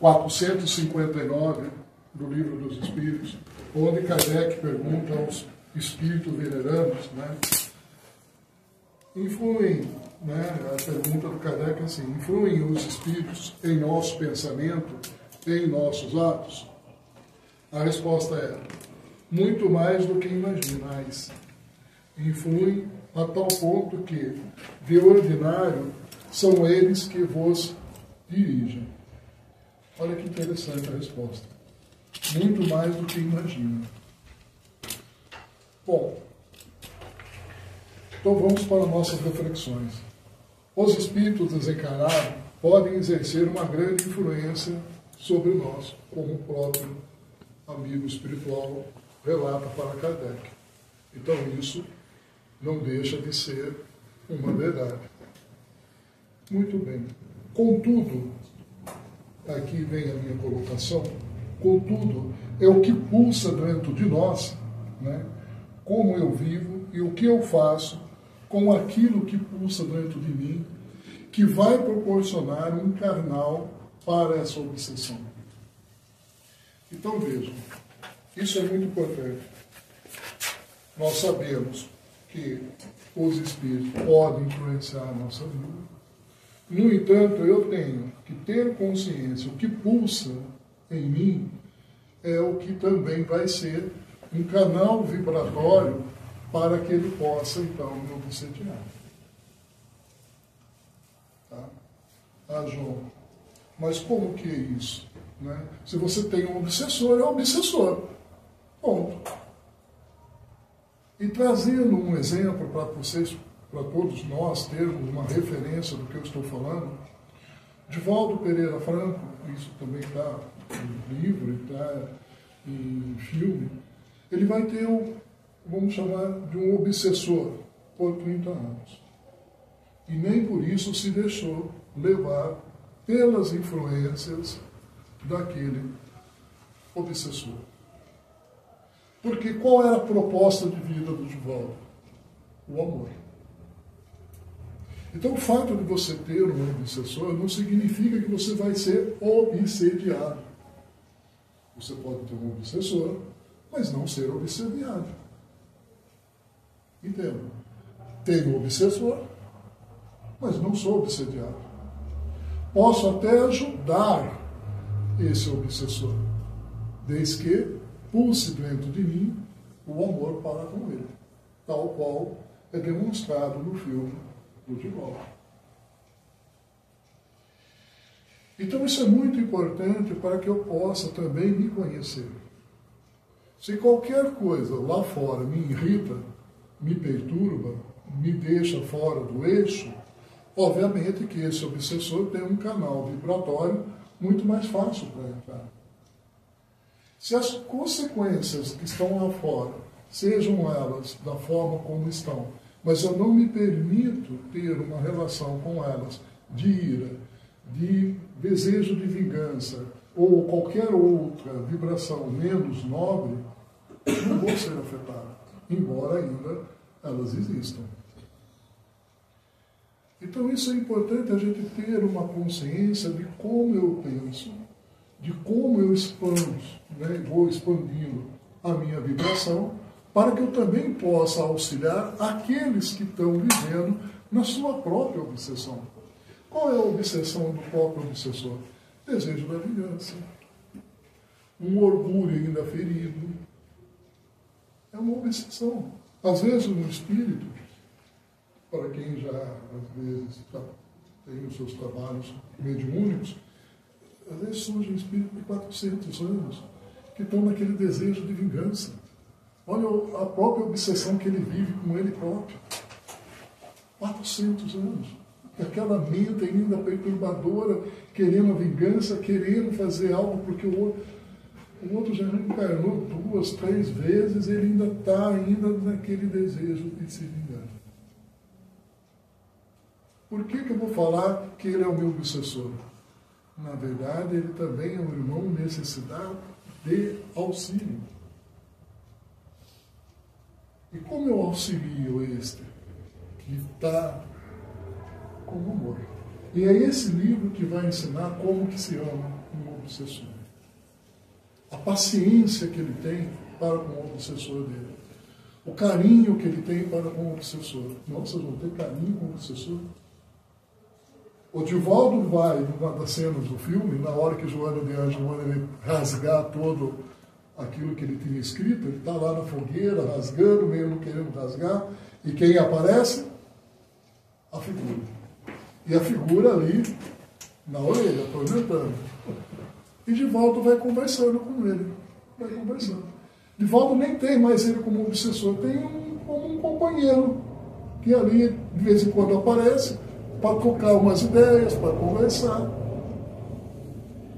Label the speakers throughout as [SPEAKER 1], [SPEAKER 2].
[SPEAKER 1] 459 do Livro dos Espíritos, onde Kardec pergunta aos espíritos venerandos, influem, a pergunta do Kardec é assim, influem os espíritos em nosso pensamento, em nossos atos? A resposta é, muito mais do que imaginais. Influem a tal ponto que, de ordinário, são eles que vos dirigem. Olha que interessante a resposta. Muito mais do que imagina. Bom, então vamos para nossas reflexões. Os espíritos desencarnados podem exercer uma grande influência sobre nós, como o próprio amigo espiritual relata para Kardec. Então isso não deixa de ser uma verdade. Muito bem. Contudo, aqui vem a minha colocação, contudo, é o que pulsa dentro de nós, como eu vivo e o que eu faço com aquilo que pulsa dentro de mim, que vai proporcionar um canal para essa obsessão. Então vejam, isso é muito importante. Nós sabemos que os espíritos podem influenciar a nossa vida. No entanto, eu tenho que ter consciência, o que pulsa em mim é o que também vai ser um canal vibratório para que ele possa, então, me obsediar. Tá? Ah, João, mas como que é isso? Se você tem um obsessor, é um obsessor. Ponto. E trazendo um exemplo para vocês, para todos nós termos uma referência do que eu estou falando, Divaldo Pereira Franco, isso também está em livro, está em filme, ele vai ter vamos chamar de um obsessor por 30 anos. E nem por isso se deixou levar pelas influências daquele obsessor. Porque qual era a proposta de vida do Divaldo? O amor. Então, o fato de você ter um obsessor não significa que você vai ser obsediado. Você pode ter um obsessor, mas não ser obsediado. Entenda? Tenho um obsessor, mas não sou obsediado. Posso até ajudar esse obsessor, desde que pulse dentro de mim o amor para com ele, tal qual é demonstrado no filme do Divaldo. Então isso é muito importante para que eu possa também me conhecer. Se qualquer coisa lá fora me irrita, me perturba, me deixa fora do eixo, obviamente que esse obsessor tem um canal vibratório muito mais fácil para entrar. Se as consequências que estão lá fora, sejam elas da forma como estão, mas eu não me permito ter uma relação com elas de ira, de desejo de vingança ou qualquer outra vibração menos nobre, não vou ser afetado, embora ainda elas existam. Então isso é importante a gente ter uma consciência de como eu penso, de como eu expando, vou expandindo a minha vibração, para que eu também possa auxiliar aqueles que estão vivendo na sua própria obsessão. Qual é a obsessão do próprio obsessor? Desejo da vingança. Um orgulho ainda ferido. É uma obsessão. Às vezes no espírito, para quem já, às vezes, tem os seus trabalhos mediúnicos, às vezes surge um espírito de 400 anos, que estão naquele desejo de vingança. Olha a própria obsessão que ele vive com ele próprio. 400 anos. Aquela mente ainda perturbadora, querendo a vingança, querendo fazer algo, porque o outro já encarnou 2, 3 vezes, ele ainda está naquele desejo de se vingar. Por que eu vou falar que ele é o meu obsessor? Na verdade, ele também é um irmão necessitado de auxílio. E como eu auxilio este que está com amor? E é esse livro que vai ensinar como que se ama um obsessor. A paciência que ele tem para com o obsessor dele. O carinho que ele tem para com o obsessor. Nossa, vão ter carinho com o obsessor? O Divaldo vai, numa das cenas do filme, na hora que Joana de Ângelo manda rasgar todo aquilo que ele tinha escrito, ele está lá na fogueira, rasgando, meio não querendo rasgar, e quem aparece? A figura. E a figura ali, na orelha, atormentando. E Divaldo vai conversando com ele. Vai conversando. Divaldo nem tem mais ele como obsessor, tem como um companheiro, que ali, de vez em quando, aparece, para trocar umas ideias, para conversar.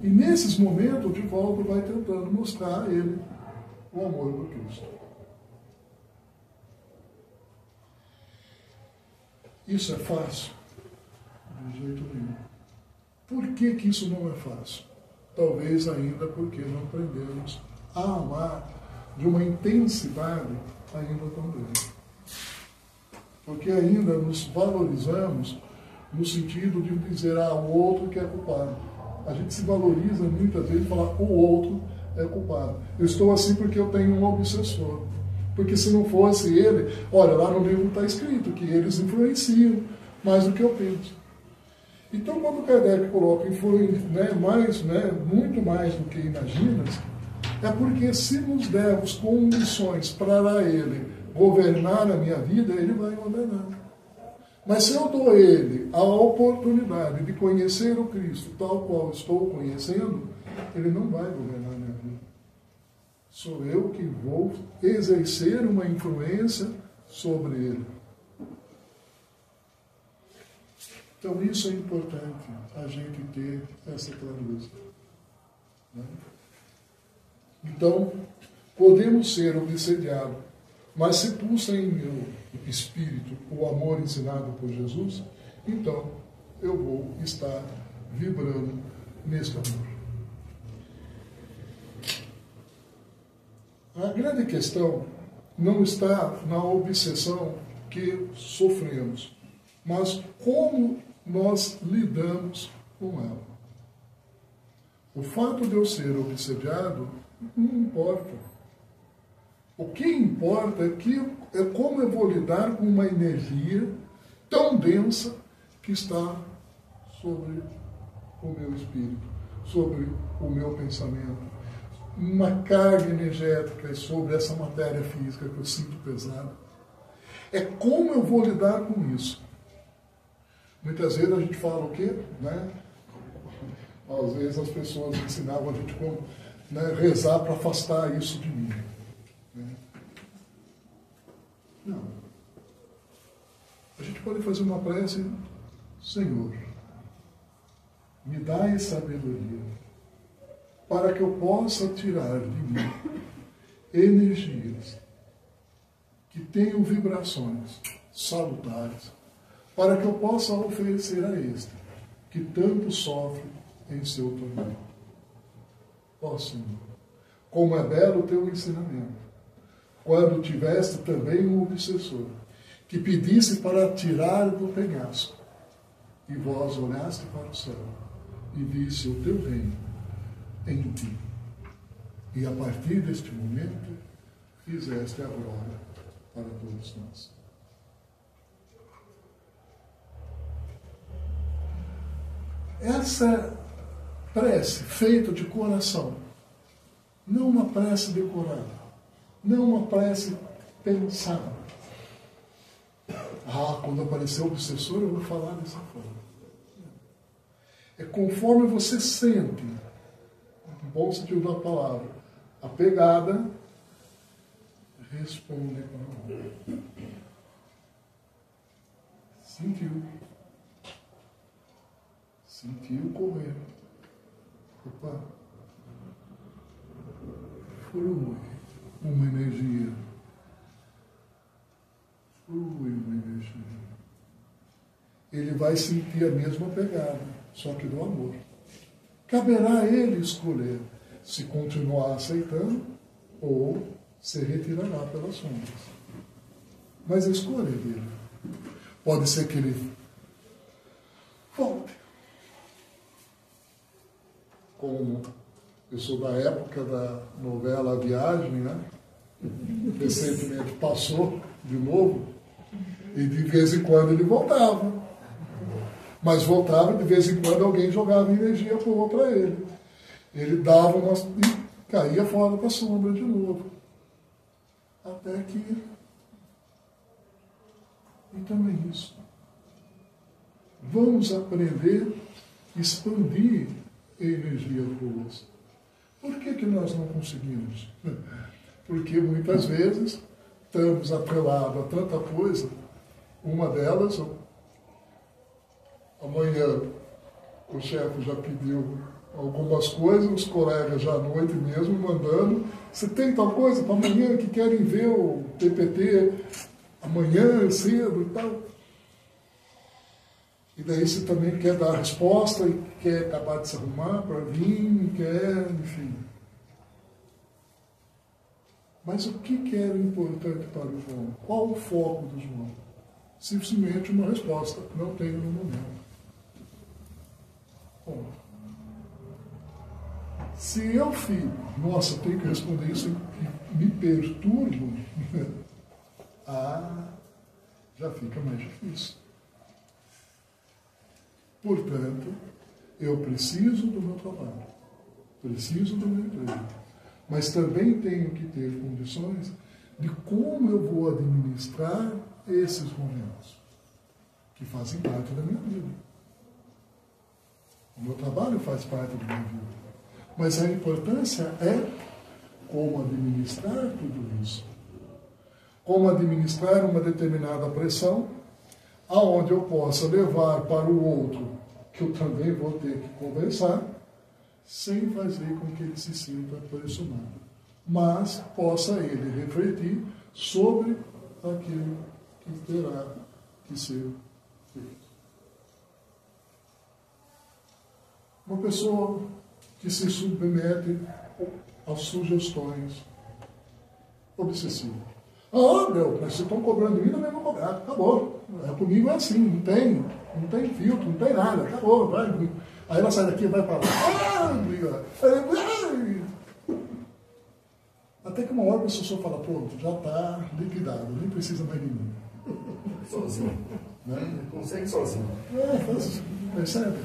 [SPEAKER 1] E nesses momentos, o Divaldo vai tentando mostrar a ele o amor do Cristo. Isso é fácil? De jeito nenhum. Por que que isso não é fácil? Talvez ainda porque não aprendemos a amar de uma intensidade ainda tão grande. Porque ainda nos valorizamos no sentido de dizer, o outro que é culpado. A gente se valoriza muitas vezes e fala, o outro é culpado. Eu estou assim porque eu tenho um obsessor. Porque se não fosse ele, olha, lá no livro está escrito que eles influenciam mais do que eu penso. Então, quando Kardec coloca muito mais do que imaginas, é porque se nos dermos condições para ele governar a minha vida, ele vai governar. Mas se eu dou a ele a oportunidade de conhecer o Cristo tal qual estou conhecendo, ele não vai governar a minha vida. Sou eu que vou exercer uma influência sobre ele. Então isso é importante, a gente ter essa clareza. Né? Então, podemos ser obsediados, mas se pulsa em meu espírito o amor ensinado por Jesus, então eu vou estar vibrando nesse amor. A grande questão não está na obsessão que sofremos, mas como nós lidamos com ela. O fato de eu ser obsediado não importa. O que importa é como eu vou lidar com uma energia tão densa que está sobre o meu espírito, sobre o meu pensamento. Uma carga energética sobre essa matéria física que eu sinto pesada. É como eu vou lidar com isso. Muitas vezes a gente fala o quê? Né? Às vezes as pessoas ensinavam a gente como rezar para afastar isso de mim. Né? Não. A gente pode fazer uma prece, Senhor, me dai sabedoria para que eu possa tirar de mim energias que tenham vibrações salutares, para que eu possa oferecer a este, que tanto sofre em seu tormento. Ó Senhor, como é belo o teu ensinamento, quando tiveste também um obsessor, que pedisse para tirar do penhasco, e vós olhaste para o céu, e visse o teu reino em ti. E a partir deste momento, fizeste a glória para todos nós. Essa prece feita de coração, não uma prece decorada, não uma prece pensada. Quando aparecer o obsessor, eu vou falar dessa forma. É conforme você sente, no bom sentido da palavra, a pegada, responde com amor. Sentiu. Sentiu correr. Opa. Flui uma energia. Flui uma energia. Ele vai sentir a mesma pegada, só que do amor. Caberá a ele escolher se continuar aceitando ou se retirará pelas sombras. Mas a escolha é dele. Pode ser que ele volte. como eu sou da época da novela A Viagem, né? Recentemente passou de novo, e de vez em quando ele voltava. Mas voltava e de vez em quando alguém jogava energia boa para ele. Ele dava umas... e caía fora da sombra de novo. Até que... Então é isso. Vamos aprender a expandir energias boas. Por que nós não conseguimos? Porque muitas vezes estamos atrelados a tanta coisa. Uma delas, amanhã o chefe já pediu algumas coisas, os colegas já à noite mesmo mandando. Você tem tal coisa para amanhã que querem ver o PPT amanhã cedo e tal? E daí você também quer dar a resposta e quer acabar de se arrumar para vir, quer, enfim. Mas o que era importante para o João? Qual o foco do João? Simplesmente uma resposta. Não tenho no momento. Bom, se eu fico, nossa, eu tenho que responder isso e me perturbo, já fica mais difícil. Portanto, eu preciso do meu trabalho, preciso do meu emprego, mas também tenho que ter condições de como eu vou administrar esses momentos que fazem parte da minha vida. O meu trabalho faz parte da minha vida, mas a importância é como administrar tudo isso, como administrar uma determinada pressão, aonde eu possa levar para o outro, que eu também vou ter que conversar, sem fazer com que ele se sinta pressionado, mas possa ele refletir sobre aquilo que terá que ser feito. Uma pessoa que se submete às sugestões obsessivas. Meu, mas vocês estão cobrando de mim, também vou cobrar. Acabou. Comigo é assim, não tem filtro, não tem nada. Acabou, vai. Aí ela sai daqui e vai para lá. Até que uma hora a pessoa fala, pô, já está liquidado, nem precisa mais de mim.
[SPEAKER 2] Sozinho.
[SPEAKER 1] Né?
[SPEAKER 2] Consegue sozinho.
[SPEAKER 1] Percebe?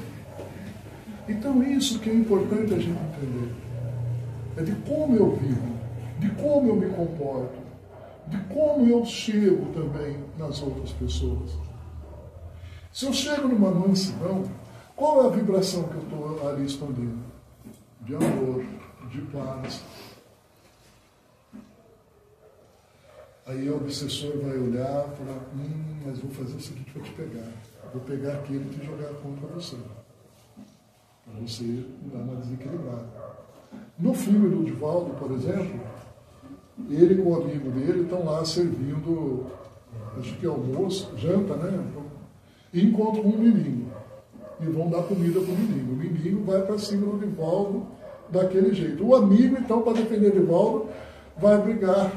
[SPEAKER 1] Então isso que é importante a gente entender. É de como eu vivo, de como eu me comporto, de como eu chego também nas outras pessoas. Se eu chego numa mansidão, qual é a vibração que eu estou ali expandindo? De amor, de paz. Aí o obsessor vai olhar e falar, mas vou fazer o seguinte, vou te pegar. Vou pegar aquele e te jogar contra você. Para você dar uma desequilibrada. No filme do Divaldo, por exemplo, ele com o amigo dele estão lá servindo, acho que é almoço, janta, né? E encontram um menino. E vão dar comida para o menino. O menino vai para cima do Divaldo daquele jeito. O amigo, então, para defender o Divaldo, vai brigar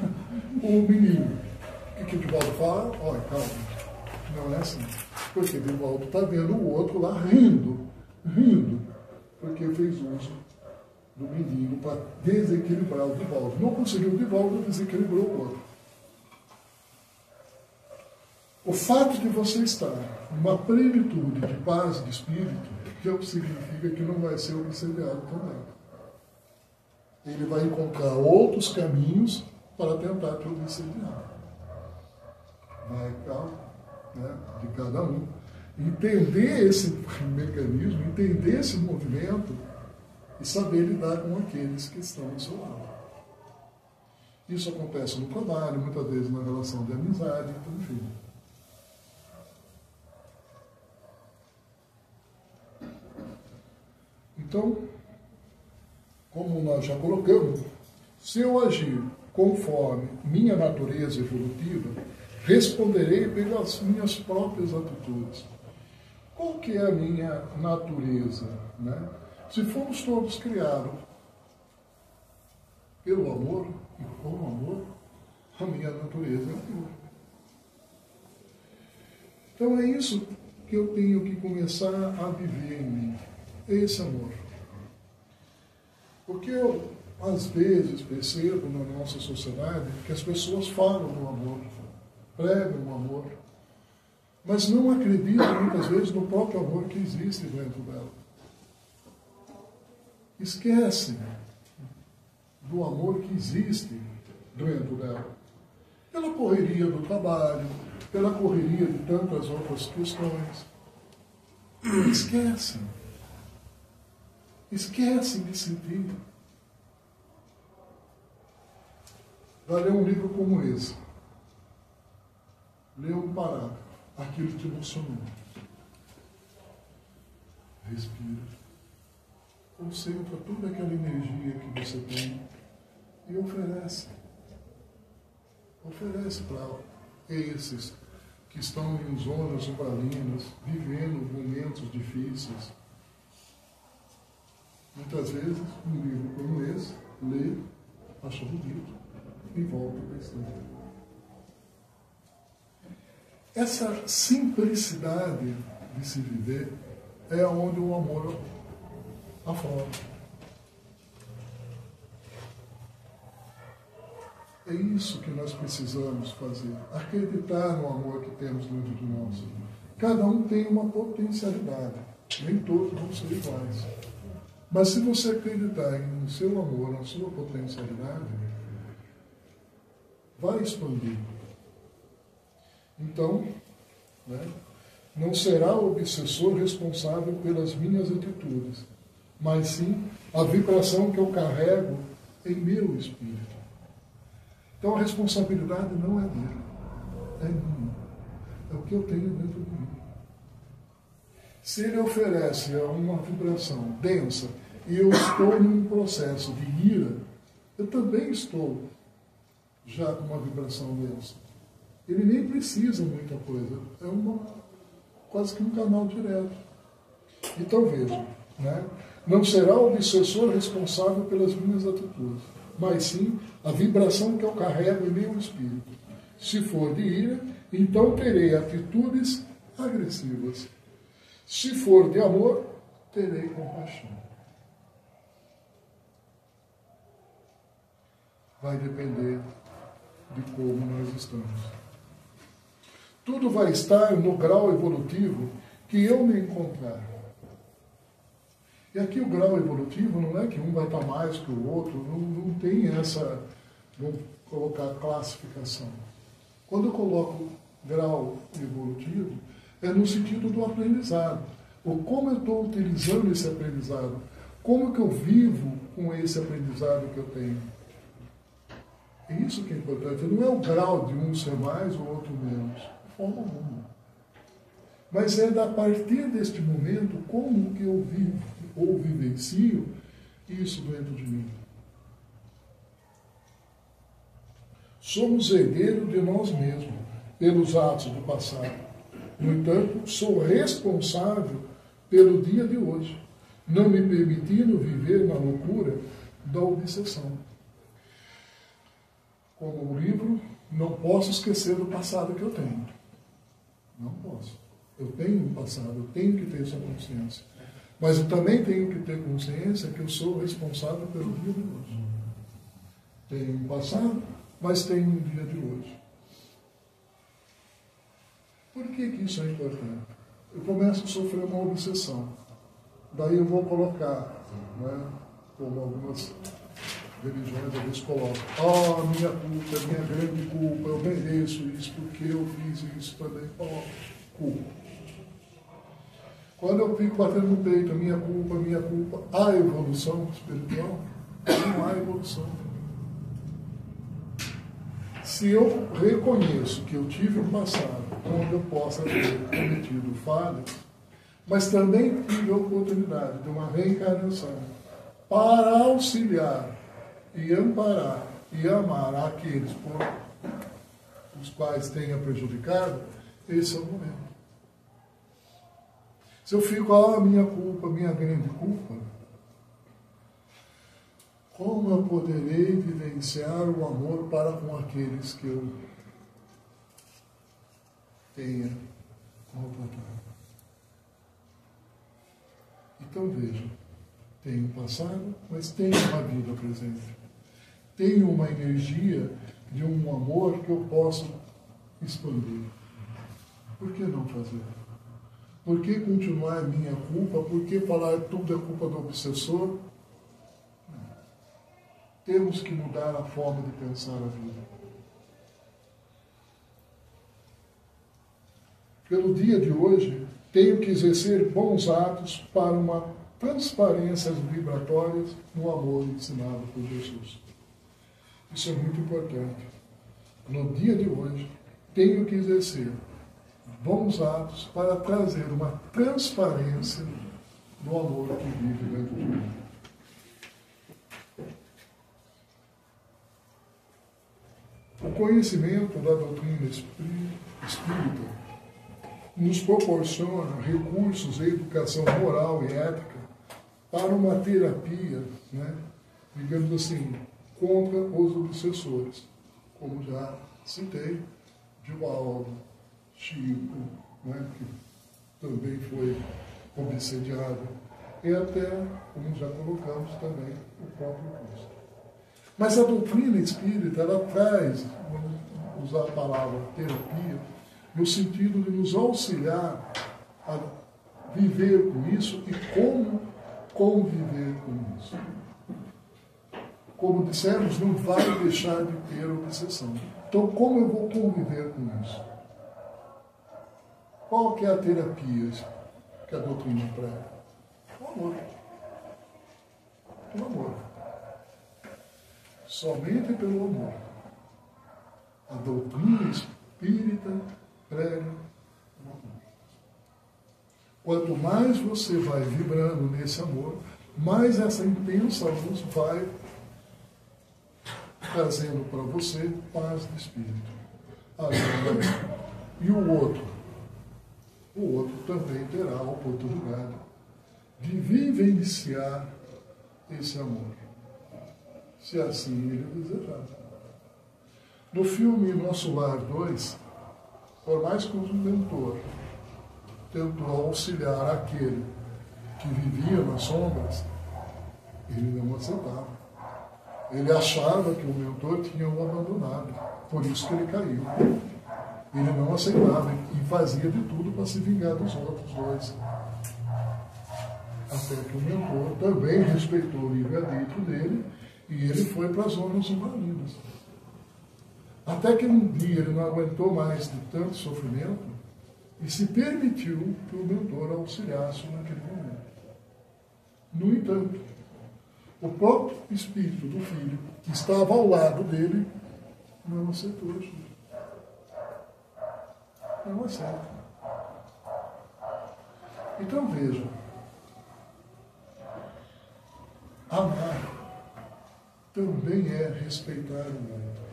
[SPEAKER 1] com o menino. O que o Divaldo fala? Olha, calma, não é assim. Porque o Divaldo está vendo o outro lá rindo, porque fez uso do menino para desequilibrar o Divaldo. Não conseguiu o Divaldo, desequilibrou o outro. O fato de você estar numa plenitude de paz de espírito, já significa que não vai ser obsediado também. Ele vai encontrar outros caminhos para tentar te obsediar. Vai cá, né, de cada um. Entender esse mecanismo, entender esse movimento e saber lidar com aqueles que estão ao seu lado. Isso acontece no trabalho, muitas vezes na relação de amizade, enfim. Então, como nós já colocamos, se eu agir conforme minha natureza evolutiva, responderei pelas minhas próprias atitudes. Qual que é a minha natureza, né? Se fomos todos criados pelo amor, e com o amor, a minha natureza é amor. Então é isso que eu tenho que começar a viver em mim, esse amor. Porque eu, às vezes, percebo na nossa sociedade que as pessoas falam do amor, pregam o amor, mas não acreditam muitas vezes no próprio amor que existe dentro dela. Esquecem do amor que existe dentro dela. Pela correria do trabalho, pela correria de tantas outras questões. Esquecem. Esquecem de sentir. Vai ler um livro como esse. Lê um parágrafo. Aquilo te emocionou. Respira. Concentra toda aquela energia que você tem e oferece. Oferece para esses que estão em zonas umbralinas, vivendo momentos difíceis. Muitas vezes, um livro como esse, lê, acha bonito e volta para a história. Essa simplicidade de se viver é onde o amor aflora. É isso que nós precisamos fazer. Acreditar no amor que temos dentro de nós. Cada um tem uma potencialidade. Nem todos vão ser iguais. Mas se você acreditar no seu amor, na sua potencialidade, vai expandir. Então, não será o obsessor responsável pelas minhas atitudes, mas sim a vibração que eu carrego em meu espírito. Então a responsabilidade não é dele, é minha. É o que eu tenho dentro de mim. Se ele oferece uma vibração densa e eu estou num processo de ira, eu também estou já com uma vibração densa. Ele nem precisa muita coisa, é quase que um canal direto. Então veja, não será o obsessor responsável pelas minhas atitudes, mas sim a vibração que eu carrego em meu espírito. Se for de ira, então terei atitudes agressivas. Se for de amor, terei compaixão. Vai depender de como nós estamos. Tudo vai estar no grau evolutivo que eu me encontrar. E aqui o grau evolutivo não é que um vai estar mais que o outro, não tem essa, vamos colocar, classificação. Quando eu coloco grau evolutivo, é no sentido do aprendizado. Ou como eu estou utilizando esse aprendizado, como que eu vivo com esse aprendizado que eu tenho. É isso que é importante. Não é o grau de um ser mais ou outro menos. De forma alguma. Mas é a partir deste momento como que eu vivo ou vivencio isso dentro de mim. Somos herdeiros de nós mesmos, pelos atos do passado. No entanto, sou responsável pelo dia de hoje, não me permitindo viver na loucura da obsessão. Como o livro, não posso esquecer do passado que eu tenho. Não posso. Eu tenho um passado, eu tenho que ter essa consciência. Mas eu também tenho que ter consciência que eu sou responsável pelo dia de hoje. Tenho um passado, mas tenho um dia de hoje. Por que isso é importante? Eu começo a sofrer uma obsessão. Daí eu vou colocar, como algumas religiões às vezes colocam, minha culpa, minha grande culpa, eu mereço isso, porque eu fiz isso também. Culpa. Quando eu fico batendo no peito, minha culpa, há evolução espiritual? Não há evolução. Se eu reconheço que eu tive um passado onde eu possa ter cometido falhas, mas também tive a oportunidade de uma reencarnação para auxiliar e amparar e amar aqueles por os quais tenha prejudicado, esse é o momento. Se eu fico, minha culpa, minha grande culpa, como eu poderei vivenciar o amor para com aqueles que eu tenha maltratado? Então veja, Tenho um passado, mas tenho uma vida presente. Tenho uma energia de um amor que eu posso expandir. Por que não fazer? Por que continuar minha culpa? Por que falar tudo é culpa do obsessor? Temos que mudar a forma de pensar a vida. Pelo dia de hoje, tenho que exercer bons atos para uma transparência vibratórias no amor ensinado por Jesus. Isso é muito importante. No dia de hoje, tenho que exercer bons atos para trazer uma transparência no amor que vive dentro de mim. O conhecimento da doutrina espírita nos proporciona recursos de educação moral e ética para uma terapia, digamos assim, contra os obsessores, como já citei, Divaldo, Chico, que também foi obsediado, e até, como já colocamos também, o próprio Cristo. Mas a doutrina espírita, ela traz, vamos usar a palavra terapia, no sentido de nos auxiliar a viver com isso e como conviver com isso. Como dissemos, não vai deixar de ter obsessão. Então, como eu vou conviver com isso? Qual que é a terapia que a doutrina prega? O amor. O amor. Somente pelo amor. A doutrina espírita prega o amor. Quanto mais você vai vibrando nesse amor, mais essa intensa luz vai trazendo para você paz de espírito. E o outro também terá a oportunidade de vivenciar esse amor, se assim ele desejar. No filme Nosso Lar 2, por mais que o mentor tentou auxiliar aquele que vivia nas sombras, ele não aceitava. Ele achava que o mentor tinha o abandonado, por isso que ele caiu. Ele não aceitava e fazia de tudo para se vingar dos outros dois. Até que o mentor também respeitou o livre-arbítrio dele e ele foi para as zonas invadidas. Até que um dia ele não aguentou mais de tanto sofrimento e se permitiu que o mentor auxiliasse naquele momento. No entanto, o próprio espírito do filho, que estava ao lado dele, não aceitou ajuda. Não aceita. Então veja, amar também é respeitar o outro.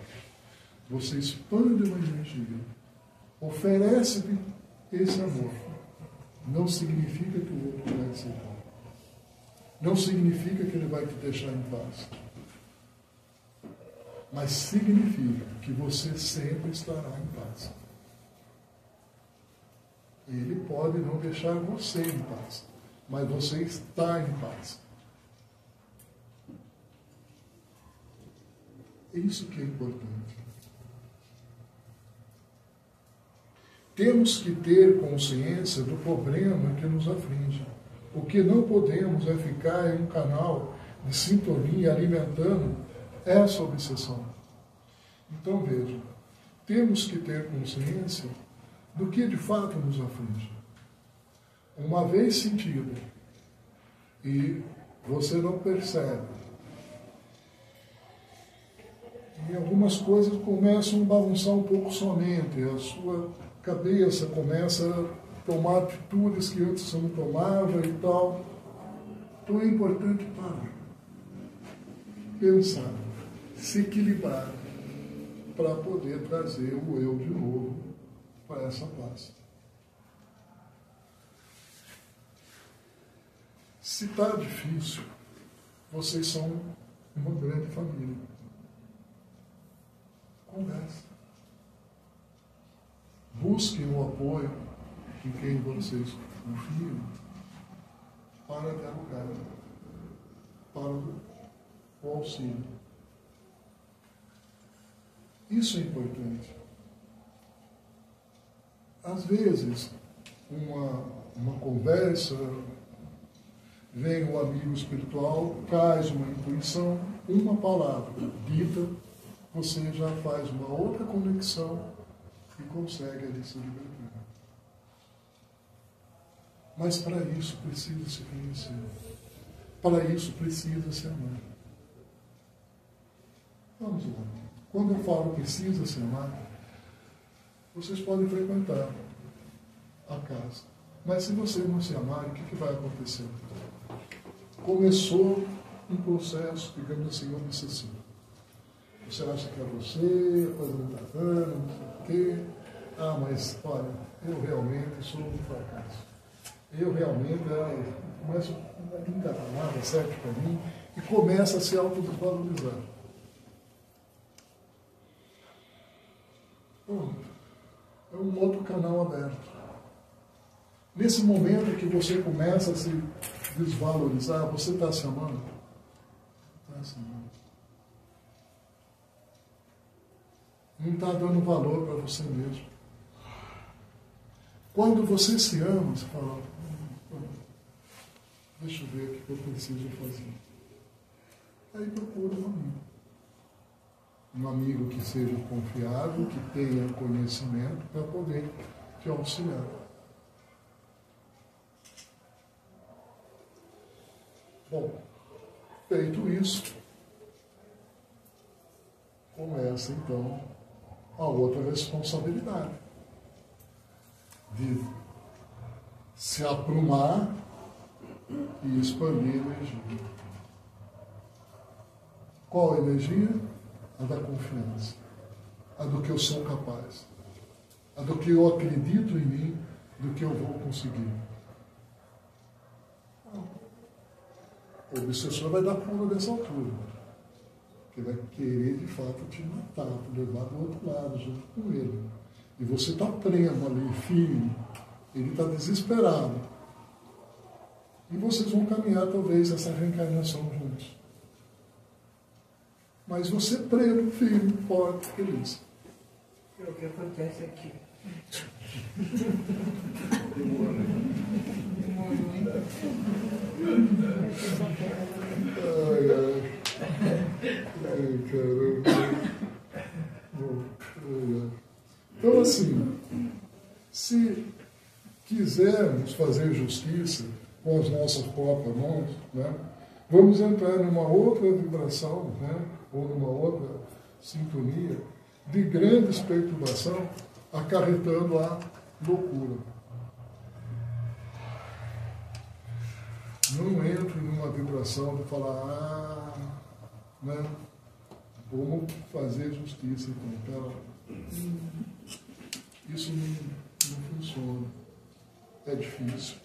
[SPEAKER 1] Você expande uma energia, oferece esse amor. Não significa que o outro vai aceitar. Não significa que ele vai te deixar em paz. Mas significa que você sempre estará em paz. Ele pode não deixar você em paz, mas você está em paz. É isso que é importante. Temos que ter consciência do problema que nos aflige. O que não podemos é ficar em um canal de sintonia alimentando essa obsessão. Então veja, temos que ter consciência do que de fato nos aflige. Uma vez sentido, e você não percebe, e algumas coisas começam a bagunçar um pouco sua mente, a sua cabeça começa a tomar atitudes que antes você não tomava e tal. Então é importante parar, pensar, se equilibrar, para poder trazer o eu de novo para essa paz. Se está difícil, vocês são uma grande família. Conversa. Busquem o apoio em quem vocês confiam para dialogar. para o auxílio. Isso é importante. Às vezes, uma conversa, vem um amigo espiritual, traz uma intuição, uma palavra dita, você já faz uma outra conexão e consegue ali se libertar. Mas para isso precisa se conhecer. Para isso precisa se amar. Vamos lá. Quando eu falo precisa se amar, vocês podem frequentar a casa. Mas se você não se amar, o que vai acontecer? Começou um processo, digamos assim, obsessivo. Você acha que é você, a coisa não está dando, não sei o quê. Ah, mas olha, eu realmente sou um fracasso. Eu realmente começo a enganar, certo para mim, e começa a se autodesvalorizar. É um outro canal aberto. Nesse momento que você começa a se desvalorizar, você está se amando? Está se amando. Não está dando valor para você mesmo. Quando você se ama, você fala, deixa eu ver o que eu preciso fazer. Aí procura um amigo. Um amigo que seja confiável, que tenha conhecimento para poder te auxiliar. Bom, feito isso, começa então a outra responsabilidade de se aprumar e expandir a energia. Qual a energia? A da confiança, a do que eu sou capaz, a do que eu acredito em mim, do que eu vou conseguir. O obsessor vai dar pula dessa altura, porque vai querer de fato te matar, te levar do outro lado junto com ele. E você está premo ali, firme, ele está desesperado. E vocês vão caminhar talvez essa reencarnação juntos. Mas você preso, firme, forte, feliz.
[SPEAKER 3] É o que acontece aqui.
[SPEAKER 1] Ai, caramba. Então, assim, se quisermos fazer justiça com as nossas próprias mãos, né, vamos entrar numa outra vibração, né, ou numa outra sintonia de grandes perturbação, acarretando a loucura. Não entre numa vibração de falar, né, vamos fazer justiça, então, isso não funciona. É difícil.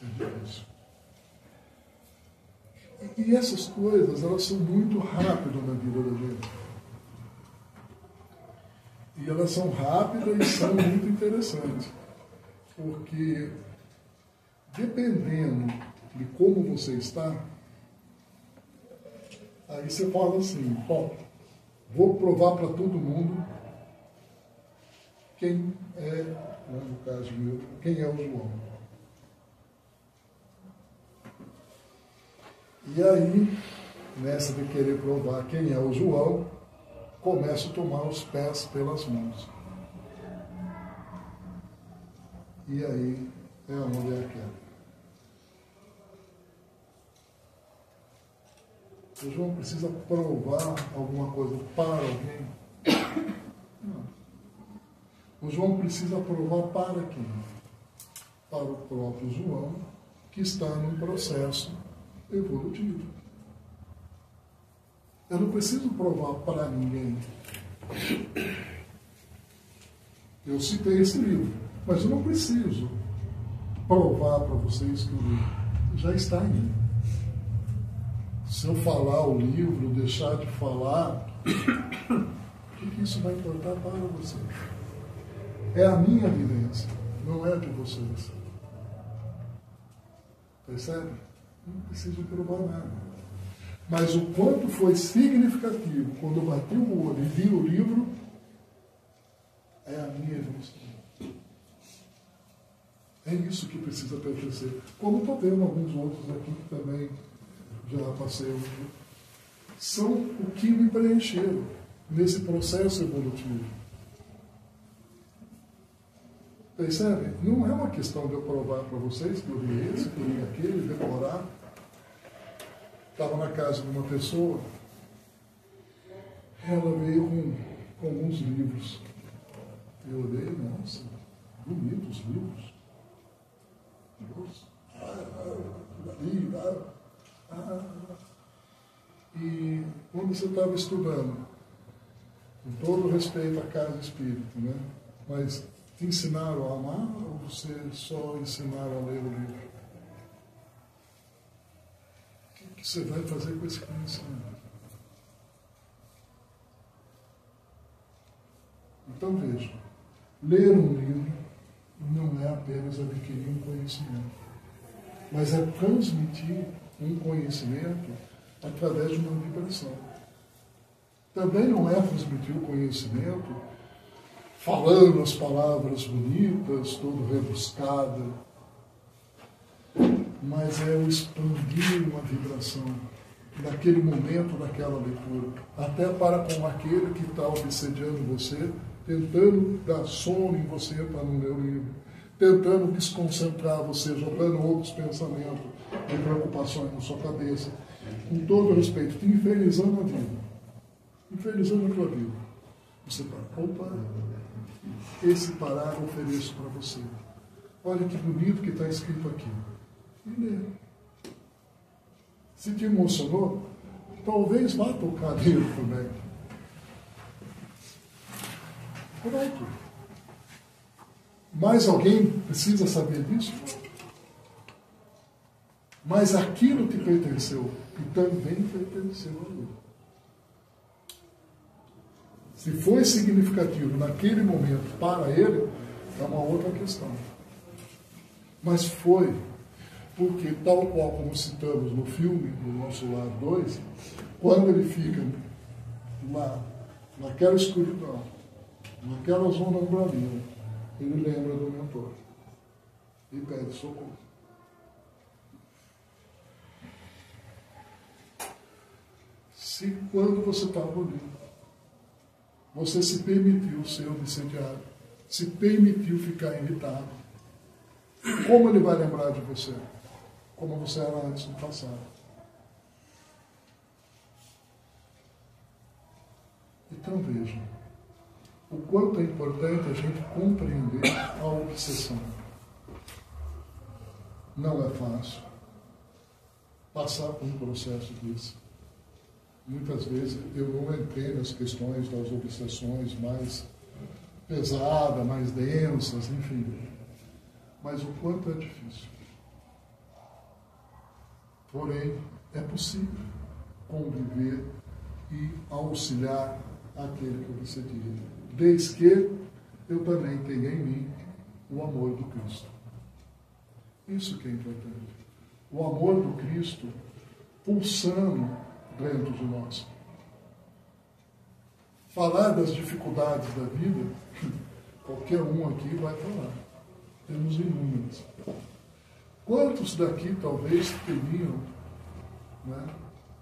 [SPEAKER 1] É difícil. E essas coisas, elas são muito rápidas na vida da gente. E elas são rápidas e são muito interessantes. Porque, dependendo de como você está, aí você fala assim, bom, vou provar para todo mundo quem é, no caso meu, quem é o João. E aí, nessa de querer provar quem é o João, começa a tomar os pés pelas mãos. E aí é onde é a queda. O João precisa provar alguma coisa para alguém? Não. O João precisa provar para quem? Para o próprio João, que está num processo evolutivo. Eu não preciso provar para ninguém. Eu citei esse livro, mas eu não preciso provar para vocês que o livro já está em mim. Se eu falar o livro, deixar de falar, o que isso vai importar para vocês? É a minha vivência, não é a de vocês. Percebe? Não preciso provar nada. Mas o quanto foi significativo quando eu bati o olho e vi o livro, é a minha evolução. É isso que precisa acontecer. Como estou vendo alguns outros aqui que também já passei o livro. São o que me preencheram nesse processo evolutivo. Percebe? Não é uma questão de eu provar para vocês que eu li esse, que eu li aquele, decorar. Estava na casa de uma pessoa, ela veio com alguns livros. Eu olhei, nossa, bonitos livros. E quando você estava estudando, com todo respeito à casa espírita, né? Mas te ensinaram a amar ou você só ensinaram a ler o livro? O que você vai fazer com esse conhecimento? Então veja, ler um livro não é apenas adquirir um conhecimento, mas é transmitir um conhecimento através de uma vibração. Também não é transmitir o conhecimento falando as palavras bonitas, todo rebuscada, mas é o expandir uma vibração naquele momento, naquela leitura, até para com aquele que está obsediando você, tentando dar sono em você para não ler o livro, tentando desconcentrar você, jogando outros pensamentos e preocupações na sua cabeça, com todo respeito, te infernizando a vida, infernizando a tua vida. Você para, opa, esse parágrafo eu ofereço para você. Olha que bonito que está escrito aqui. E lê. Se te emocionou, talvez vá tocar nele também. Pronto. Mais alguém precisa saber disso? Mas aquilo te pertenceu e também pertenceu a ele. Se foi significativo naquele momento para ele, é uma outra questão. Mas foi, porque tal qual como citamos no filme do Nosso Lar 2, quando ele fica lá, naquela escuridão, naquela zona umbralina, ele lembra do mentor e pede socorro. Se quando você estava ali, você se permitiu ser obsediado, se permitiu ficar irritado, como ele vai lembrar de você? Como você era antes do passado. Então vejam, o quanto é importante a gente compreender a obsessão. Não é fácil passar por um processo desse. Muitas vezes eu não entendo as questões das obsessões mais pesadas, mais densas, enfim. Mas o quanto é difícil. Porém, é possível conviver e auxiliar aquele que obsedia, desde que eu também tenha em mim o amor do Cristo. Isso que é importante. O amor do Cristo pulsando dentro de nós. Falar das dificuldades da vida, qualquer um aqui vai falar. Temos inúmeras. Quantos daqui talvez teriam, né,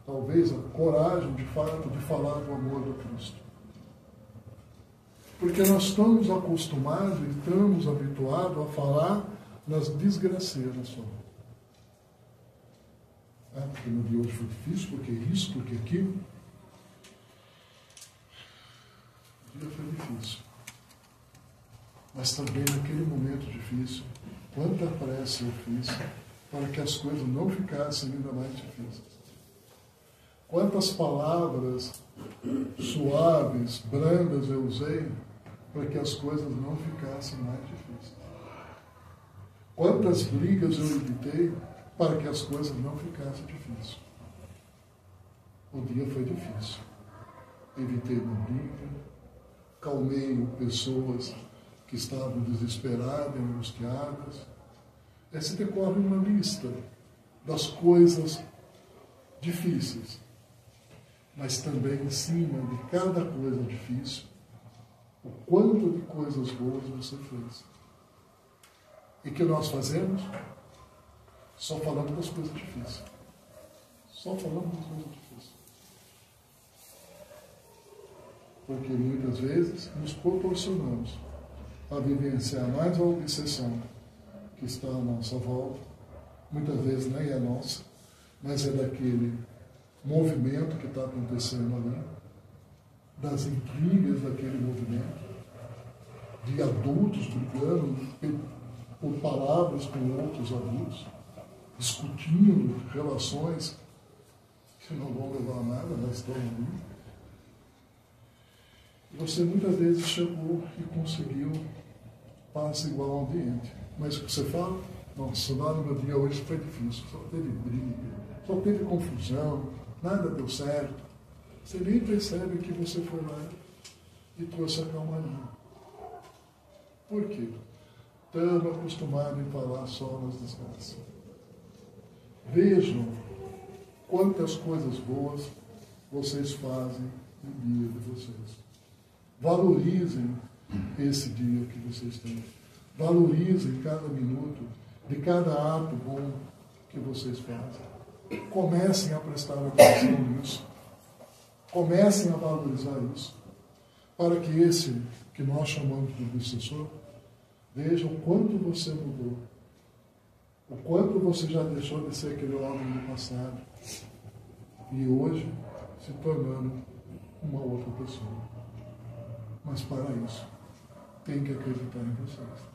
[SPEAKER 1] talvez a coragem de fato de falar do amor do Cristo? Porque nós estamos acostumados e estamos habituados a falar nas desgraceiras só. Porque no dia de hoje foi difícil, porque isso, porque aquilo. O dia foi difícil. Mas também naquele momento difícil, quanta prece eu fiz para que as coisas não ficassem ainda mais difíceis. Quantas palavras suaves, brandas eu usei para que as coisas não ficassem mais difíceis. Quantas brigas eu evitei para que as coisas não ficassem difíceis. O dia foi difícil. Evitei uma briga, calmei pessoas que estavam desesperadas, angustiadas. Essa decorre uma lista das coisas difíceis mas também em cima de cada coisa difícil, o quanto de coisas boas você fez. E que nós fazemos? Só falando das coisas difíceis. Só falando das coisas difíceis. Porque muitas vezes nos proporcionamos a vivenciar mais a obsessão que está à nossa volta. Muitas vezes nem é nossa, mas é daquele movimento que está acontecendo ali, das intrigas daquele movimento, de adultos brigando por palavras com outros adultos, discutindo relações que não vão levar a nada, mas estão ali. Você muitas vezes chegou e conseguiu paz igual ao ambiente. Mas o que você fala? Nossa, lá no meu dia hoje foi difícil, só teve briga, só teve confusão, nada deu certo. Você nem percebe que você foi lá e trouxe a calmaria. Por quê? Estamos acostumados em falar só nas desgraças. Vejam quantas coisas boas vocês fazem no dia de vocês. Valorizem esse dia que vocês têm. Valorizem cada minuto de cada ato bom que vocês fazem. Comecem a prestar atenção nisso. Comecem a valorizar isso. Para que esse que nós chamamos de obsessor, veja o quanto você mudou. O quanto você já deixou de ser aquele homem do passado. E hoje se tornando uma outra pessoa. Mas para isso, tem que acreditar em vocês.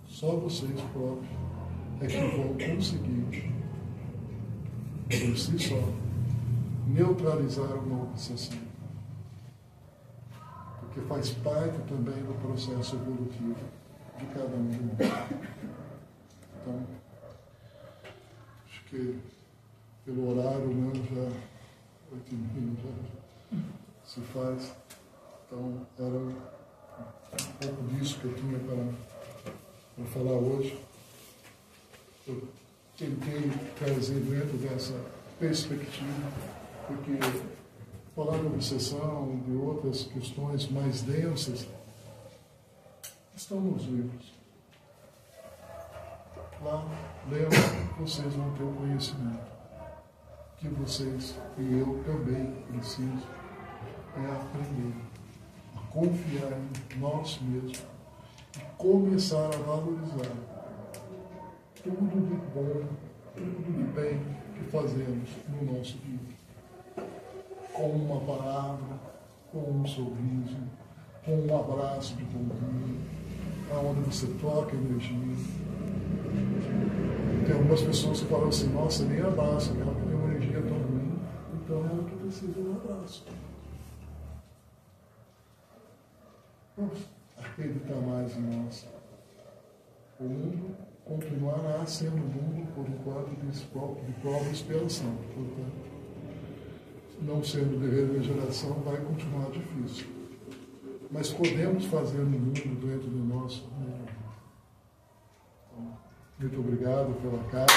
[SPEAKER 1] Só vocês próprios é que vão conseguir, por si só, neutralizar uma obsessão. Porque faz parte também do processo evolutivo de cada um de nós. Então, acho que pelo horário, né, já 8h30 já se faz. Então, era um pouco disso que eu tinha para falar hoje. Eu tentei trazer dentro dessa perspectiva, porque falar de obsessão, de outras questões mais densas, estão nos livros. Lá, lendo, vocês vão ter o conhecimento que vocês e eu também precisamos aprender a confiar em nós mesmos e começar a valorizar tudo de bom, tudo de bem que fazemos no nosso dia. Com uma palavra, com um sorriso, com um abraço de bom dia, aonde você troca energia. Tem algumas pessoas que falam assim, nossa, nem abraço, ela tem uma energia tão ruim, então ela que precisa de um abraço. Vamos acreditar mais em nós. O mundo continuará sendo um mundo, por enquanto, de prova e expiação. Portanto, não sendo de regeneração, vai continuar difícil. Mas podemos fazer no mundo dentro do nosso melhor. Então, muito obrigado pela carta.